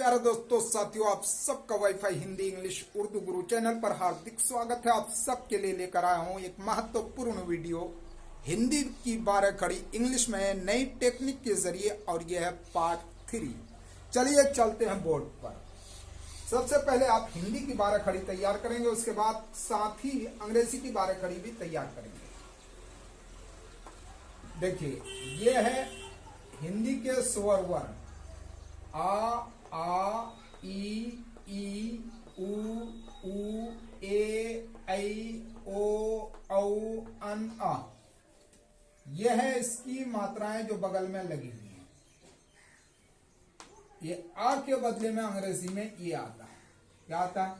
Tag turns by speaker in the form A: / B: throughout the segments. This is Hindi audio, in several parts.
A: प्यारे दोस्तों साथियों, आप सबका वाईफाई हिंदी इंग्लिश उर्दू गुरु चैनल पर हार्दिक स्वागत है। आप सबके लिए लेकर आया हूं एक महत्वपूर्ण वीडियो हिंदी की 12 कड़ी इंग्लिश में नई टेक्निक के जरिए, और यह है पार्ट 3। चलिए चलते हैं बोर्ड पर। सबसे पहले आप हिंदी की 12 खड़ी तैयार करेंगे, उसके बाद साथ ही अंग्रेजी की 12 खड़ी भी तैयार करेंगे। देखिए, ये है हिंदी के स्वर वर्ण आ ई उ ए ओ औ अन आ। यह है इसकी मात्राएं जो बगल में लगी हुई हैं। ये आ के बदले में अंग्रेजी में ये आता है। क्या आता है?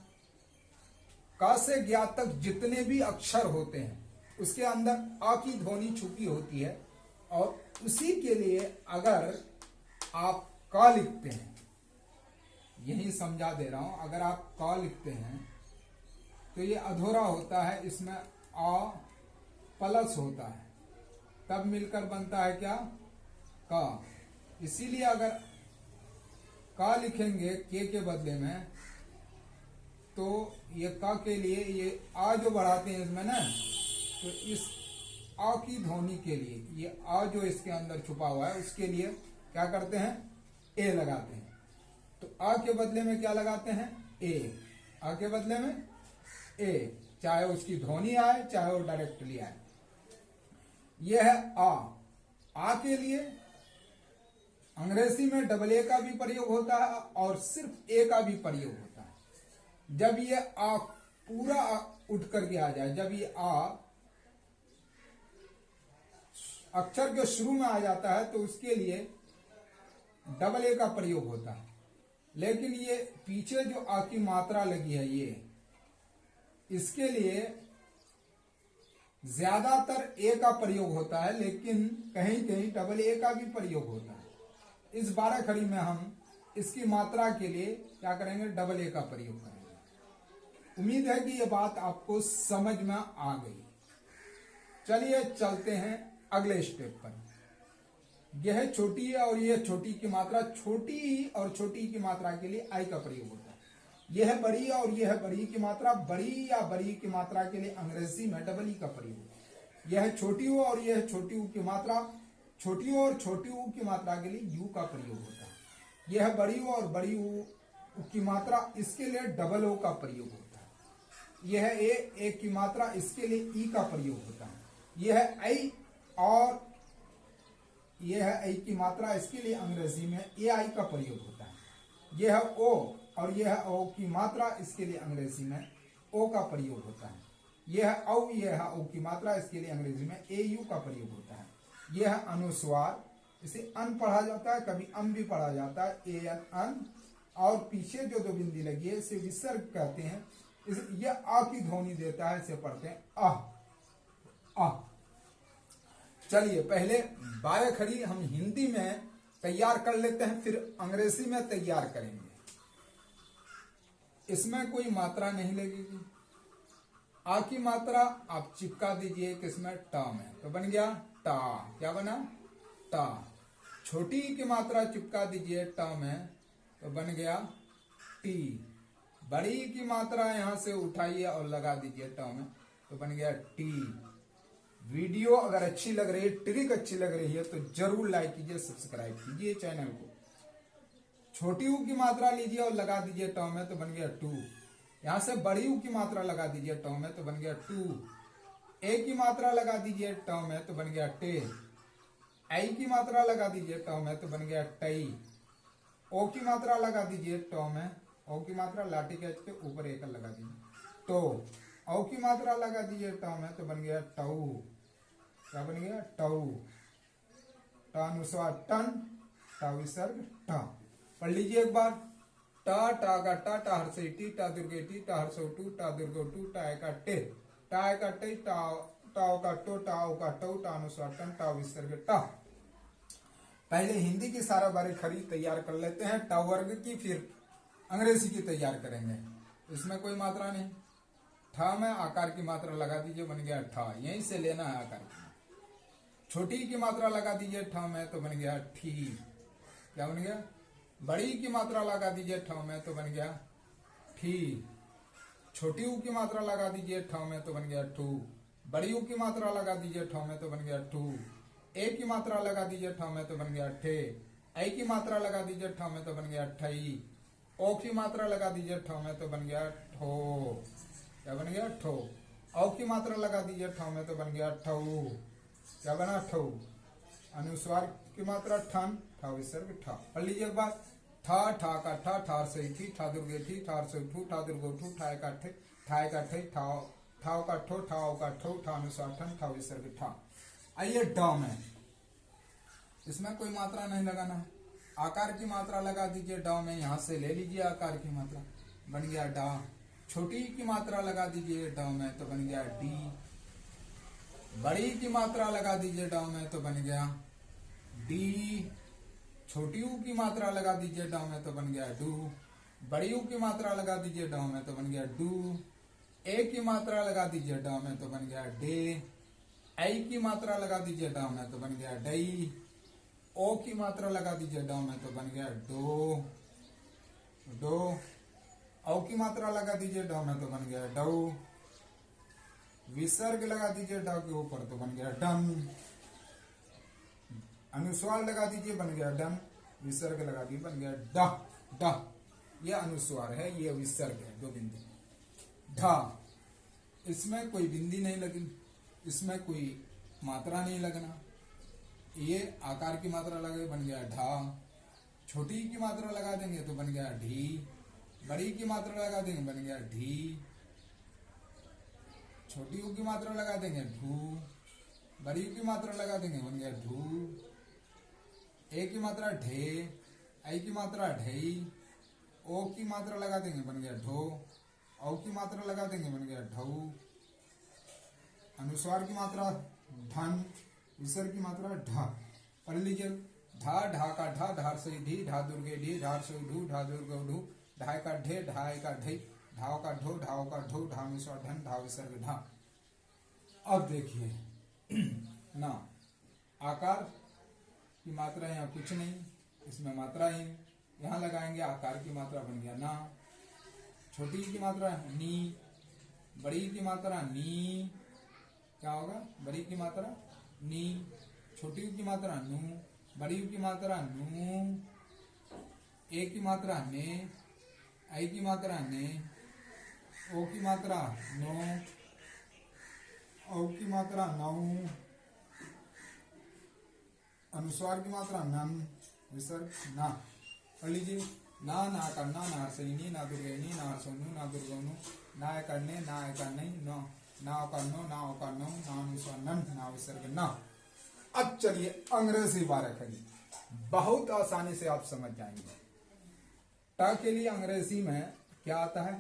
A: का से ज्ञा तक जितने भी अक्षर होते हैं उसके अंदर आ की ध्वनि छुपी होती है, और उसी के लिए अगर आप का लिखते हैं, यही समझा दे रहा हूं, अगर आप का लिखते हैं तो ये अधूरा होता है, इसमें आ प्लस होता है, तब मिलकर बनता है क्या? का। इसीलिए अगर का लिखेंगे के बदले में, तो ये का के लिए ये आ जो बढ़ाते हैं इसमें ना, तो इस आ की ध्वनि के लिए ये आ जो इसके अंदर छुपा हुआ है उसके लिए क्या करते हैं? ए लगाते हैं। तो आ के बदले में क्या लगाते हैं? ए। आ के बदले में ए, चाहे उसकी ध्वनि आए चाहे वो डायरेक्टली आए। यह है आ के लिए अंग्रेजी में डबल ए का भी प्रयोग होता है और सिर्फ ए का भी प्रयोग होता है। जब ये आ पूरा उठ करके आ जाए, जब ये आ अक्षर के शुरू में आ जाता है, तो उसके लिए डबल ए का प्रयोग होता है। लेकिन ये पीछे जो आ की मात्रा लगी है, ये इसके लिए ज्यादातर ए का प्रयोग होता है, लेकिन कहीं कहीं डबल ए का भी प्रयोग होता है। इस 12 खड़ी में हम इसकी मात्रा के लिए क्या करेंगे? डबल ए का प्रयोग करेंगे। उम्मीद है कि ये बात आपको समझ में आ गई। चलिए चलते हैं अगले स्टेप पर। यह छोटी है और यह छोटी की मात्रा, छोटी और छोटी की मात्रा के लिए आई का प्रयोग होता है। यह बड़ी और यह बड़ी की मात्रा, बड़ी या बड़ी की मात्रा के लिए अंग्रेजी में डबल ई का प्रयोग होता है। यह छोटी हो और यह छोटी ऊ की मात्रा, छोटी और छोटी ऊ की मात्रा के लिए यू का प्रयोग होता है। यह बड़ी हो और बड़ी ऊ की मात्रा, इसके लिए डबल ओ का प्रयोग होता है। यह ए की मात्रा, इसके लिए ई का प्रयोग होता है। यह आई और यह है आई की मात्रा, इसके लिए अंग्रेजी में ए आई का प्रयोग होता है। यह है ओ और यह है ओ की मात्रा, इसके लिए अंग्रेजी में ओ का प्रयोग होता है। यह है औ, यह है ओ की मात्रा, इसके लिए अंग्रेजी में ए यू का प्रयोग होता है। यह है अनुस्वार, इसे अन पढ़ा जाता है, कभी अम भी पढ़ा जाता है, ए एन अन। और पीछे जो दो बिंदी लगी है इसे विसर्ग कहते हैं। यह आ की ध्वनि देता है, इसे पढ़ते हैं आह आह। चलिए पहले 12 खड़ी हम हिंदी में तैयार कर लेते हैं, फिर अंग्रेजी में तैयार करेंगे। इसमें कोई मात्रा नहीं लगेगी। आ की मात्रा आप चिपका दीजिए किसमें? टा में, तो बन गया टा। क्या बना? टा। छोटी की मात्रा चिपका दीजिए टा में, तो बन गया टी। बड़ी की मात्रा यहां से उठाइए और लगा दीजिए टा में, तो बन गया टी। वीडियो अगर अच्छी लग रही है, ट्रिक अच्छी लग रही है, तो जरूर लाइक कीजिए, सब्सक्राइब कीजिए चैनल को। छोटी ऊ की मात्रा लीजिए और लगा दीजिए टॉ में, तो बन गया टू। यहां से बड़ी ऊ की मात्रा लगा दीजिए टॉ में, तो बन गया टू। ए की मात्रा लगा दीजिए टॉ में, तो बन गया टे। आई की मात्रा लगा दीजिए टॉ में, तो बन गया टई। ओ की मात्रा लगा दीजिए टॉ में, ओ की मात्रा लाठी कैच के ऊपर एक लगा दीजिए तो। औ की मात्रा लगा दीजिए टॉ में, तो बन गया टऊ। क्या बन गया? टऊ। टा अनुस्वार टन, टा विसर्ग टा। पढ़ लीजिए एक बार। टा टा का टा, टा हर से टी, टा दुर्गे टी, टा हर सो टू, टा दुर्गो टू, टा का टे, टा का टे, टाओ का टो, टाओ का टो, टा अनुस्वार टन, टा विसर्ग टा। पहले हिंदी की 12 खड़ी तैयार कर लेते हैं टा वर्ग की, फिर अंग्रेजी की तैयार करेंगे। इसमें कोई मात्रा नहीं। ठा में आकार की मात्रा लगा दीजिए, बन गया ठा। यहीं से लेना है आकार की। छोटी की मात्रा लगा दीजिए ठ में, तो बन गया ठी। क्या बन गया? बड़ी की मात्रा लगा दीजिए ठ में तो बन गया ठी। छोटी ऊ की मात्रा लगा दीजिए ठ में तो बन गया ठू। बड़ी ऊ की मात्रा लगा दीजिए ठ में तो बन गया ठू। ए की मात्रा लगा दीजिए ठ में तो बन गया ठे। ऐ की मात्रा लगा दीजिए ठ में तो बन गया ठई। ओ की मात्रा लगा दीजिए ठ में तो बन गया ठो। क्या बन गया ठो। औ की मात्रा लगा दीजिए ठ में तो बन गया ठऊ। क्या बना ठऊ। अनुस्वार की मात्रा ठन, ठा विसर्ग ठा। पढ़ लीजिए एक बार। ठा ठा का ठा, ठार से थी, ठा दुर्गे थी, ठार से ठू, ठा दुर्गो ठू, ठाए का ठे, ठाए का ठे, ठाओ ठाओ का ठो, ठाओ का ठो, ठा अनुस्वार ठन, ठा विसर्ग ठा। आइए ड में, इसमें कोई मात्रा नहीं लगाना है। आकार की मात्रा लगा दीजिए ड में, यहां से ले लीजिए आकार की मात्रा, बन गया डा। छोटी की मात्रा लगा दीजिए ड में तो बन गया डी। बड़ी की मात्रा लगा दीजिए ड में तो बन गया डी। छोटी ऊ की मात्रा लगा दीजिए ड में तो बन गया डू। बड़ी ऊ की मात्रा लगा दीजिए ड में तो बन गया डू। ए की मात्रा लगा दीजिए ड में तो बन गया डे। ऐ की मात्रा लगा दीजिए ड में तो बन गया डई। ओ की मात्रा लगा दीजिए ड में तो बन गया डो, डो। औ की मात्रा लगा दीजिए ड में तो बन गया डऊ। विसर्ग लगा दीजिए ड के ऊपर तो बन गया डन। अनुस्वार लगा दीजिए बन गया डन। विसर्ग लगा दिए बन गया ड, ड। यह अनुस्वार है, यह विसर्ग है, दो बिंदी। ढा, इसमें कोई बिंदी नहीं लगी, इसमें कोई मात्रा नहीं लगना। ये आकार की मात्रा लगे बन गया ढा। छोटी की मात्रा लगा देंगे तो बन गया ढी। बड़ी की मात्रा लगा देंगे बन गया ढी। छोटी ऊ की मात्रा लगा देंगे ढू। बड़ी की मात्रा लगा देंगे बन गया ढू। ए की मात्रा ढे। आई की मात्रा ढई। ओ की मात्रा लगा देंगे बन गया ढो। औ की मात्रा लगा देंगे बन गया ढऊ। अनुस्वार की मात्रा धन। विसर्ग की मात्रा ढा। पढ़ लीजिए। ढा ढा का ढा, ढार से ढी, ढा दुर्गे ढी, ढार से ढू, ढा दुर्गे ढू। ढाई का ढे, ढाई का ढई, ढाव का ढो, ढाव का ढो, ढा अनुस्वार धन, ढा विसर्ग ढा। अब देखिए ना, आकार की मात्रा यहाँ कुछ नहीं, इसमें मात्रा ही यहाँ लगाएंगे। आकार की मात्रा बन गया ना। छोटी की मात्रा नी। बड़ी की मात्रा नी। क्या होगा। बड़ी की मात्रा नी। छोटी की मात्रा नू। बड़ी की मात्रा नू। ए की मात्रा ने। आई की मात्रा ने। ओ की मात्रा नो। औ की मात्रा नौ। अनुस्वार की मात्रा नन। विसर्ग ना। पढ़ लीजिए। ना ना करना, ना हर्षणी, ना दुर्गेनी, ना हर्षनु, ना दुर्गनु, ना करने, ना करने, नो ना करनो, ना करनो, ना अनुस्वार नन, ना विसर्ग ना। अब चलिए अंग्रेजी 12 खड़ी, बहुत आसानी से आप समझ जाएंगे। टा के लिए अंग्रेजी में क्या आता है।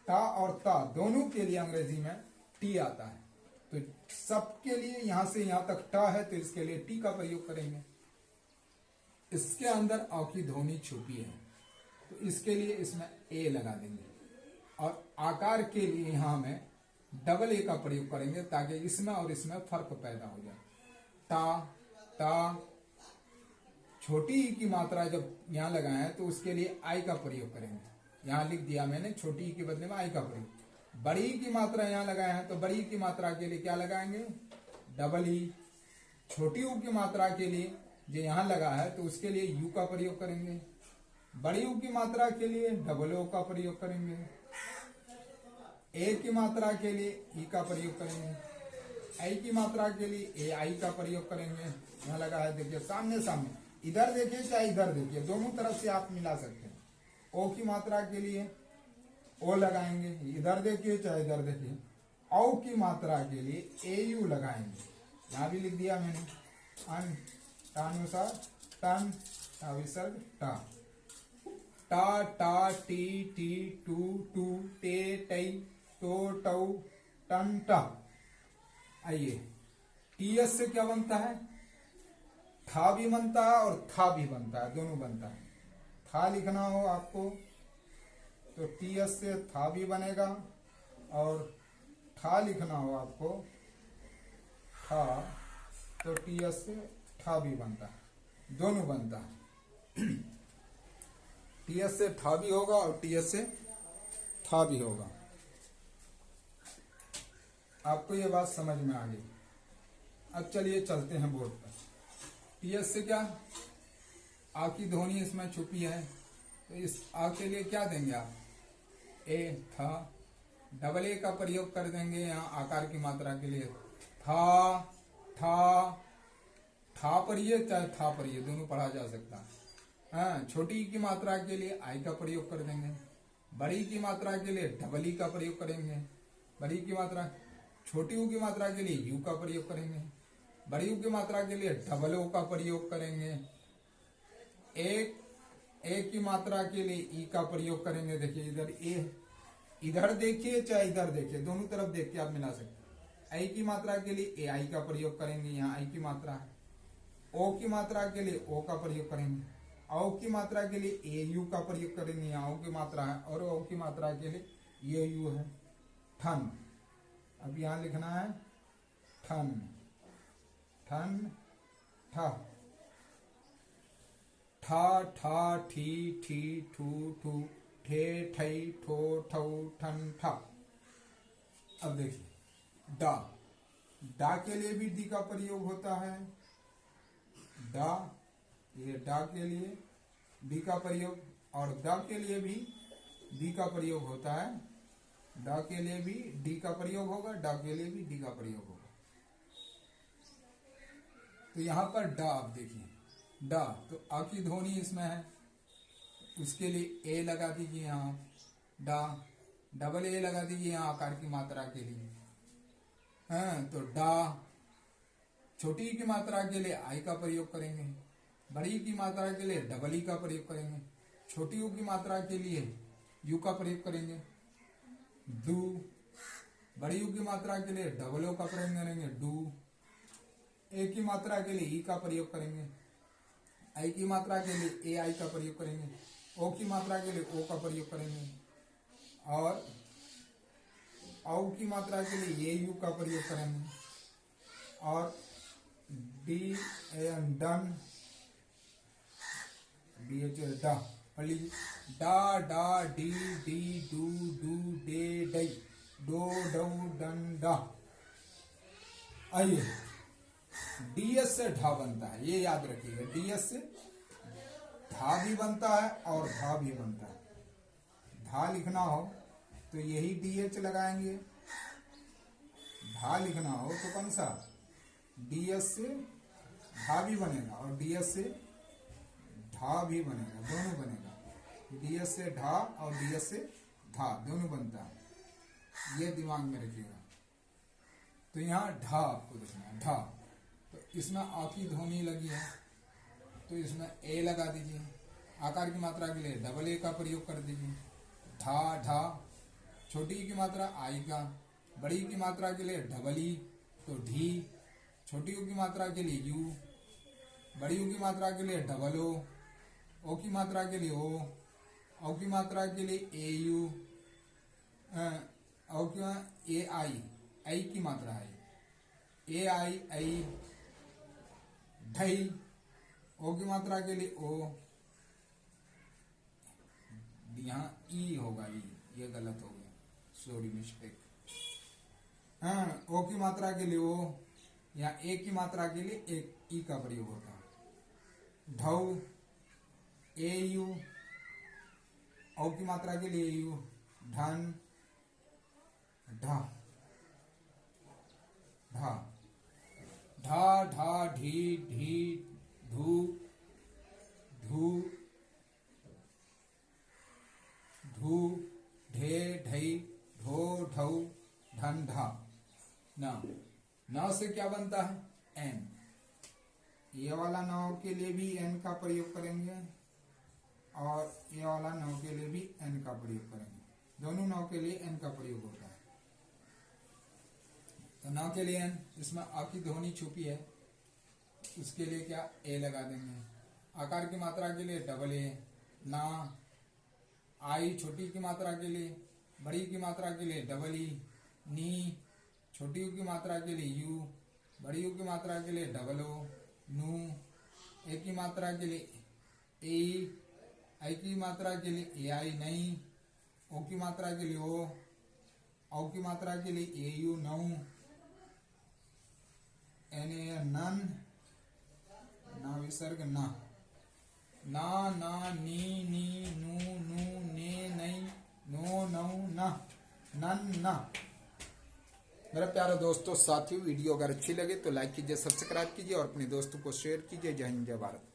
A: टा और ता दोनों के लिए अंग्रेजी में टी आता है। तो सबके लिए यहां से यहां तक टा है तो इसके लिए टी का प्रयोग करेंगे। इसके अंदर अ की ध्वनि छुपी है तो इसके लिए इसमें ए लगा देंगे। और आकार के लिए यहां में डबल ए का प्रयोग करेंगे ताकि इसमें और इसमें फर्क पैदा हो जाए। टा ता। छोटी ई की मात्रा जब यहां लगाए तो उसके लिए आई का प्रयोग करेंगे। यहां लिख दिया मैंने, छोटी ई के बदले में आई का प्रयोग। बड़ी की मात्रा यहां लगाए हैं तो बड़ी की मात्रा के लिए क्या लगाएंगे, डबल ई। छोटी ऊ की मात्रा के लिए जो यहां लगा है तो उसके लिए यू का प्रयोग करेंगे। बड़ी ऊ की मात्रा के लिए डबल ओ का प्रयोग करेंगे। ए की मात्रा के लिए ई का प्रयोग करेंगे। आई की मात्रा के लिए ए आई का प्रयोग करेंगे। यहां लगा है, देखिए सामने सामने, इधर देखिए चाहे इधर देखिए, दोनों तरफ से आप मिला सकते हैं। ओ की मात्रा के लिए ओ लगाएंगे, इधर देखिए चाहे इधर देखिए। औ की मात्रा के लिए ए यू लगाएंगे। यहां भी लिख दिया मैंने, अन टानुसार टन, टा विसर्ग टा। टा टा टी टी टू टू टे टई टो टऊ टन टा। आइए टीएस से क्या बनता है, था भी बनता है और था भी बनता है, दोनों बनता है। था लिखना हो आपको तो टीएस से था भी बनेगा और था लिखना हो आपको था तो टीएस से था भी बनता है, दोनों बनता है। टीएस से ठा भी होगा और टीएस से था भी होगा। आपको ये बात समझ में आ गई। अब चलिए चलते हैं बोर्ड पर। टीएस से क्या, आ की ध्वनि इसमें छुपी है, तो इस आ के लिए क्या देंगे आप, ए था। डबल ए का प्रयोग कर देंगे यहाँ आकार की मात्रा के लिए, था, था, था पढ़िए चाहे था पढ़िए, दोनों पढ़ा जा सकता है। हाँ, छोटी की मात्रा के लिए आई का प्रयोग कर देंगे, बड़ी की मात्रा के लिए डबल ई का प्रयोग करेंगे, बड़ी की मात्रा, छोटी ऊ की मात्रा के लिए यू का प्रयोग करेंगे, बड़ी ऊ की मात्रा के लिए डबल ओ का प्रयोग करेंगे, एक की मात्रा के लिए ई का प्रयोग करेंगे। देखिए इधर ए, इधर देखिए चाहे इधर देखिए, दोनों तरफ देख के आप मिला सकते हैं। आई की मात्रा के लिए ए आई का प्रयोग करेंगे, यहाँ आई की मात्रा है। ओ की मात्रा के लिए ओ का प्रयोग करेंगे, औ की मात्रा के लिए ए यू का प्रयोग करेंगे, यहाँ ओ की मात्रा है, और ओ की मात्रा के लिए ये यू है। ठन, अब यहाँ लिखना है ठन, ठन, ठा, ठा, ठा, ठी, ठी, ठू, ठू, ठे, ठई, ठो, ठौ, ठन, ठा। अब देखिए डा, डा के लिए भी डी का प्रयोग होता है। डा, ये डा के लिए डी का प्रयोग, और ड के लिए भी डी का प्रयोग होता है। डा के लिए भी डी का प्रयोग होगा, डा के लिए भी डी का प्रयोग होगा। तो यहां पर डा, आप देखिए डा, तो आ की ध्वनि इसमें है, उसके लिए ए लगा दीजिए यहाँ डा, डबल ए लगा दीजिए यहाँ आकार की मात्रा के लिए। हाँ, तो डा, छोटी की मात्रा के लिए आई का प्रयोग करेंगे, बड़ी की मात्रा के लिए डबल ई का प्रयोग करेंगे, छोटी यू की मात्रा के लिए यू का प्रयोग करेंगे। डू, बड़ी यू की मात्रा के लिए डबल ओ का प्रयोग करेंगे, डू। ए की मात्रा के लिए ई का प्रयोग करेंगे, आई की मात्रा के लिए ए आई का प्रयोग करेंगे, ओ की मात्रा के लिए ओ का प्रयोग करेंगे, और औ की मात्रा के लिए ये यू का प्रयोग करेंगे, और डी एन डन, डी एच डा, पढ़ लीजिए डा, डा, डी, डी, डू, डू, डे, डई, डो, डऊ, डन, डा। आइए डीएस से ढा बनता है, ये याद रखिएगा, डीएस से धा भी बनता है और धा भी बनता है। धा लिखना हो तो यही डीएच लगाएंगे, धा लिखना हो तो कौन सा, डीएस से धा भी बनेगा और डीएस से धा भी बनेगा, दोनों बनेगा। डीएस से ढा और डीएस से धा दोनों बनता है, ये दिमाग में रखिएगा। तो यहाँ ढा आपको देखना है, ढा, तो इसमें आ की ध्वनि लगी है, तो इसमें ए लगा दीजिए, आकार की मात्रा के लिए डबल ए का प्रयोग कर दीजिए। ढा, ढा, छोटी की मात्रा आई का, बड़ी की मात्रा के लिए डबल ई, तो ढी, छोटी यू की मात्रा के लिए यू, बड़ी यू की मात्रा के लिए डबल ओ की मात्रा के लिए ओ की मात्रा के लिए ए यू, ओ की ए आई की मात्रा है, ए आई, ढई, ओ की मात्रा के लिए ओ, यहाँ ई होगा, ई, ये गलत हो गया, सॉरी मिस्टेक। हाँ, ओ की मात्रा के लिए ओ, या ए की मात्रा के लिए एक ई का प्रयोग होता है। ढऊ, ए यू, औ की मात्रा के लिए यू, ढन, ढा, ढा, ढा, ढा, ढी, ढी, धू, धू, धू, ढे, ढई, ढो, ढऊ, ढन, ढा। न से क्या बनता है, एन, ये वाला न के लिए भी एन का प्रयोग करेंगे और ये वाला न के लिए भी एन का प्रयोग करेंगे, दोनों न के लिए एन का प्रयोग होता है। तो न के लिए एन, जिसमें आ की ध्वनि छुपी है उसके लिए क्या, ए लगा देंगे। आकार की मात्रा के लिए डबल ए, ना, आई छोटी की मात्रा के लिए, बड़ी की मात्रा के लिए डबल ई, नी, छोटी यू की मात्रा के लिए यू, बड़ी यू की मात्रा के लिए डबल ओ, नू, ए की मात्रा के लिए ए, आई की मात्रा के लिए ए आई नहीं, ओ की मात्रा के लिए ओ, औ की मात्रा के लिए ए यू नौ, एन ए नन, ना विसर्ग ना, ना ना नी नी नू नू ने नहीं, नो नौ ना, नन ना। मेरे प्यारे दोस्तों साथियों, वीडियो अगर अच्छी लगे तो लाइक कीजिए, सब्सक्राइब कीजिए और अपने दोस्तों को शेयर कीजिए। जय हिंद जय भारत।